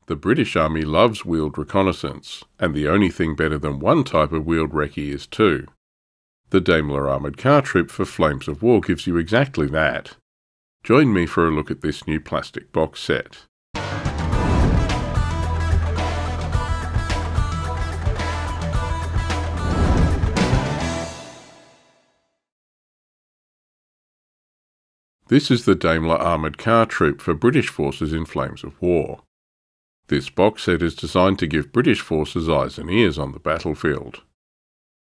The British Army loves wheeled reconnaissance, and the only thing better than one type of wheeled recce is two. The Daimler Armoured car troop for Flames of War gives you exactly that. Join me for a look at this new plastic box set. This is the Daimler Armoured car troop for British forces in Flames of War. This box set is designed to give British forces eyes and ears on the battlefield.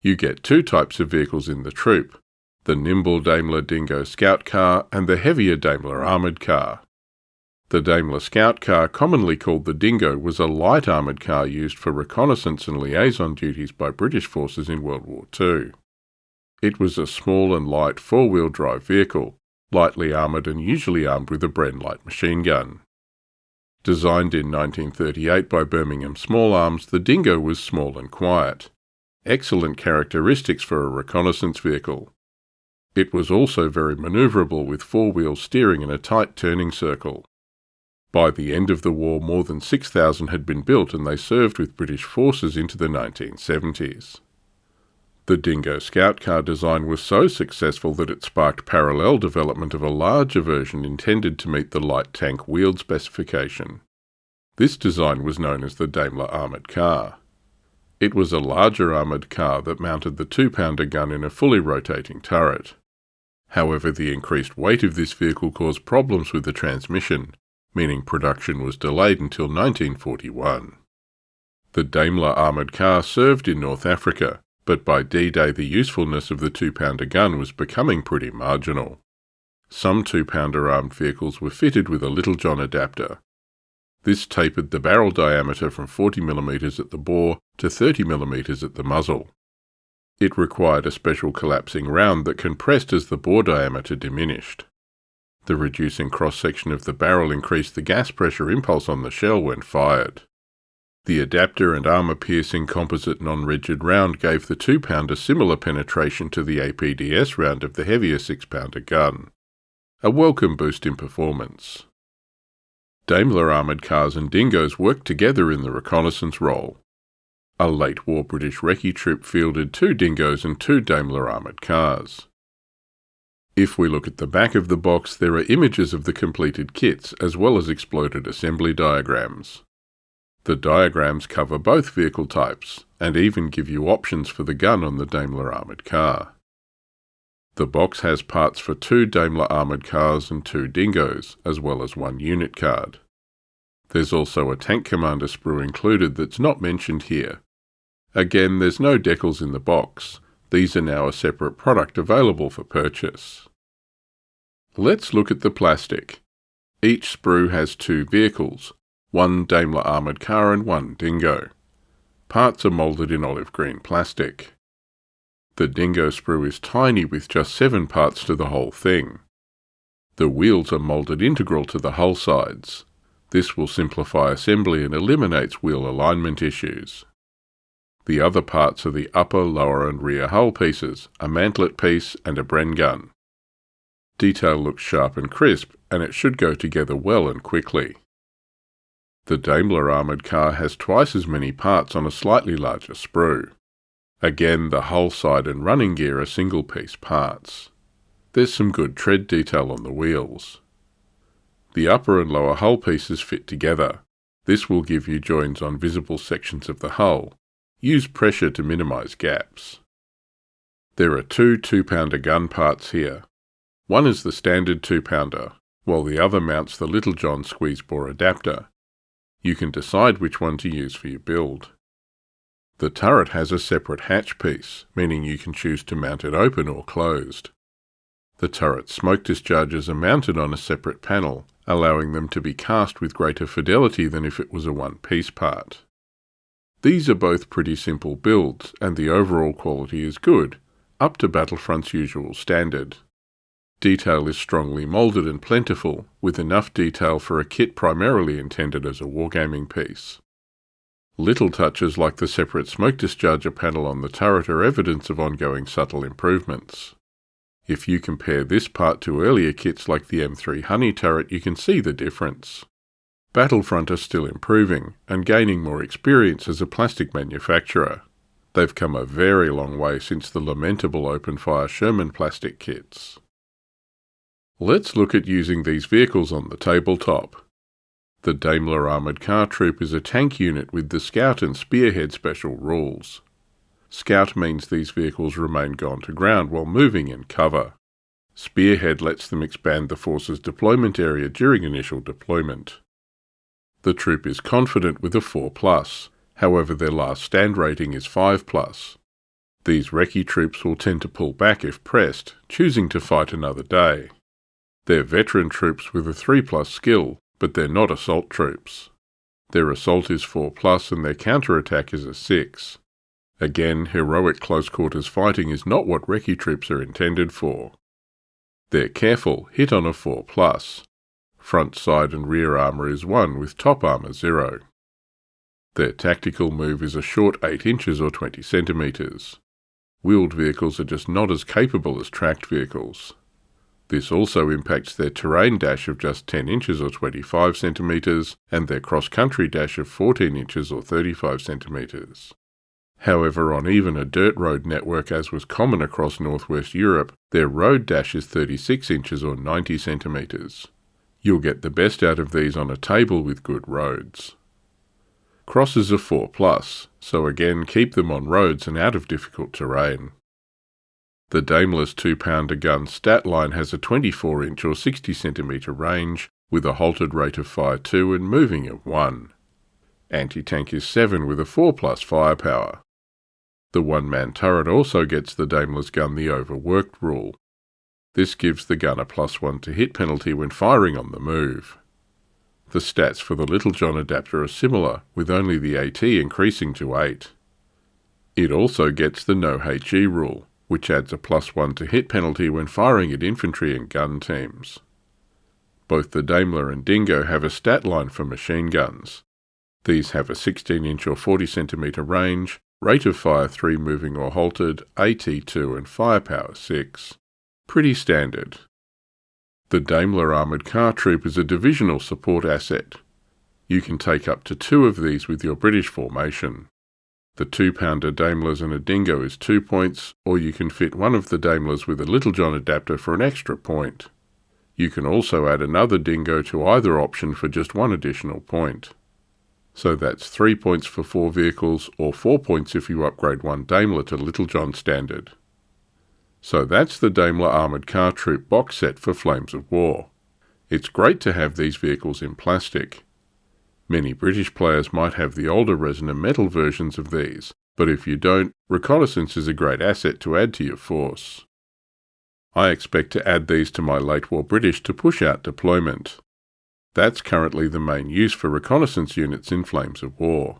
You get two types of vehicles in the troop, the nimble Daimler Dingo scout car and the heavier Daimler Armoured car. The Daimler scout car, commonly called the Dingo, was a light armoured car used for reconnaissance and liaison duties by British forces in World War II. It was a small and light four-wheel drive vehicle, lightly armoured and usually armed with a Bren light machine gun. Designed in 1938 by Birmingham Small Arms, the Dingo was small and quiet. Excellent characteristics for a reconnaissance vehicle. It was also very manoeuvrable with four-wheel steering in a tight turning circle. By the end of the war, more than 6,000 had been built and they served with British forces into the 1970s. The Dingo Scout car design was so successful that it sparked parallel development of a larger version intended to meet the light tank wheeled specification. This design was known as the Daimler Armoured car. It was a larger armoured car that mounted the 2-pounder gun in a fully rotating turret. However, the increased weight of this vehicle caused problems with the transmission, meaning production was delayed until 1941. The Daimler Armoured car served in North Africa, but by D-Day the usefulness of the 2-pounder gun was becoming pretty marginal. Some 2-pounder armed vehicles were fitted with a Littlejohn Adapter. This tapered the barrel diameter from 40mm at the bore to 30mm at the muzzle. It required a special collapsing round that compressed as the bore diameter diminished. The reducing cross-section of the barrel increased the gas pressure impulse on the shell when fired. The adapter and armour-piercing composite non-rigid round gave the 2-pounder similar penetration to the APDS round of the heavier 6-pounder gun. A welcome boost in performance. Daimler Armoured cars and Dingos worked together in the reconnaissance role. A late-war British recce troop fielded 2 Dingos and 2 Daimler Armoured cars. If we look at the back of the box, there are images of the completed kits as well as exploded assembly diagrams. The diagrams cover both vehicle types, and even give you options for the gun on the Daimler Armoured car. The box has parts for 2 Daimler Armoured cars and 2 Dingos, as well as 1 unit card. There's also a tank commander sprue included that's not mentioned here. Again, there's no decals in the box. These are now a separate product available for purchase. Let's look at the plastic. Each sprue has 2 vehicles, 1 Daimler Armoured car and 1 Dingo. Parts are moulded in olive green plastic. The Dingo sprue is tiny with just 7 parts to the whole thing. The wheels are moulded integral to the hull sides. This will simplify assembly and eliminates wheel alignment issues. The other parts are the upper, lower and rear hull pieces, a mantlet piece and a Bren gun. Detail looks sharp and crisp, and it should go together well and quickly. The Daimler Armoured car has twice as many parts on a slightly larger sprue. Again, the hull side and running gear are single-piece parts. There's some good tread detail on the wheels. The upper and lower hull pieces fit together. This will give you joins on visible sections of the hull. Use pressure to minimise gaps. There are 2 2-pounder gun parts here. One is the standard 2-pounder, while the other mounts the Littlejohn squeeze-bore adapter. You can decide which one to use for your build. The turret has a separate hatch piece, meaning you can choose to mount it open or closed. The turret smoke discharges are mounted on a separate panel, allowing them to be cast with greater fidelity than if it was a one-piece part. These are both pretty simple builds, and the overall quality is good, up to Battlefront's usual standard. Detail is strongly moulded and plentiful, with enough detail for a kit primarily intended as a wargaming piece. Little touches like the separate smoke discharger panel on the turret are evidence of ongoing subtle improvements. If you compare this part to earlier kits like the M3 Honey turret, you can see the difference. Battlefront are still improving and gaining more experience as a plastic manufacturer. They've come a very long way since the lamentable open-fire Sherman plastic kits. Let's look at using these vehicles on the tabletop. The Daimler Armoured Car Troop is a tank unit with the Scout and Spearhead special rules. Scout means these vehicles remain gone to ground while moving in cover. Spearhead lets them expand the force's deployment area during initial deployment. The troop is confident with a 4+, however their last stand rating is 5+. These recce troops will tend to pull back if pressed, choosing to fight another day. They're veteran troops with a 3+ skill, but they're not assault troops. Their assault is 4+ and their counterattack is a 6. Again, heroic close-quarters fighting is not what recce troops are intended for. They're careful, hit on a 4+. Front, side and rear armour is 1 with top armour 0. Their tactical move is a short 8 inches or 20 centimetres. Wheeled vehicles are just not as capable as tracked vehicles. This also impacts their terrain dash of just 10 inches or 25 centimetres and their cross-country dash of 14 inches or 35 centimetres. However, on even a dirt road network as was common across northwest Europe, their road dash is 36 inches or 90 centimetres. You'll get the best out of these on a table with good roads. Crosses are 4+, so again keep them on roads and out of difficult terrain. The Daimler's 2-pounder gun stat line has a 24-inch or 60 centimetre range with a halted rate of fire 2 and moving at 1. Anti-tank is 7 with a 4+ firepower. The one-man turret also gets the Daimler's gun the overworked rule. This gives the gun a +1 to hit penalty when firing on the move. The stats for the Littlejohn Adapter are similar, with only the AT increasing to 8. It also gets the no HE rule, which adds a +1 to hit penalty when firing at infantry and gun teams. Both the Daimler and Dingo have a stat line for machine guns. These have a 16-inch or 40 centimetre range, rate of fire 3 moving or halted, AT 2 and firepower 6. Pretty standard. The Daimler Armoured Car Troop is a divisional support asset. You can take up to 2 of these with your British formation. The 2-pounder Daimlers and a Dingo is 2 points, or you can fit one of the Daimlers with a Littlejohn Adapter for an extra point. You can also add another Dingo to either option for just 1 additional point. So that's 3 points for 4 vehicles, or 4 points if you upgrade one Daimler to Littlejohn standard. So that's the Daimler Armoured Car Troop box set for Flames of War. It's great to have these vehicles in plastic. Many British players might have the older resin and metal versions of these, but if you don't, reconnaissance is a great asset to add to your force. I expect to add these to my late war British to push out deployment. That's currently the main use for reconnaissance units in Flames of War.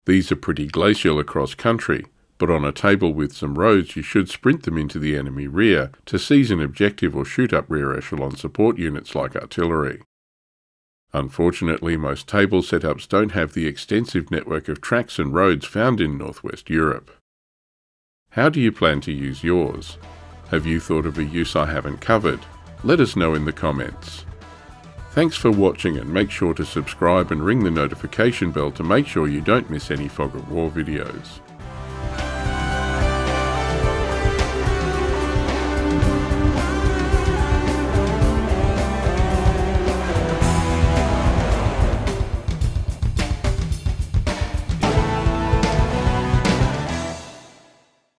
These are pretty glacial across country, but on a table with some roads you should sprint them into the enemy rear to seize an objective or shoot up rear echelon support units like artillery. Unfortunately, most table setups don't have the extensive network of tracks and roads found in northwest Europe. How do you plan to use yours? Have you thought of a use I haven't covered? Let us know in the comments. Thanks for watching, and make sure to subscribe and ring the notification bell to make sure you don't miss any Fog of War videos.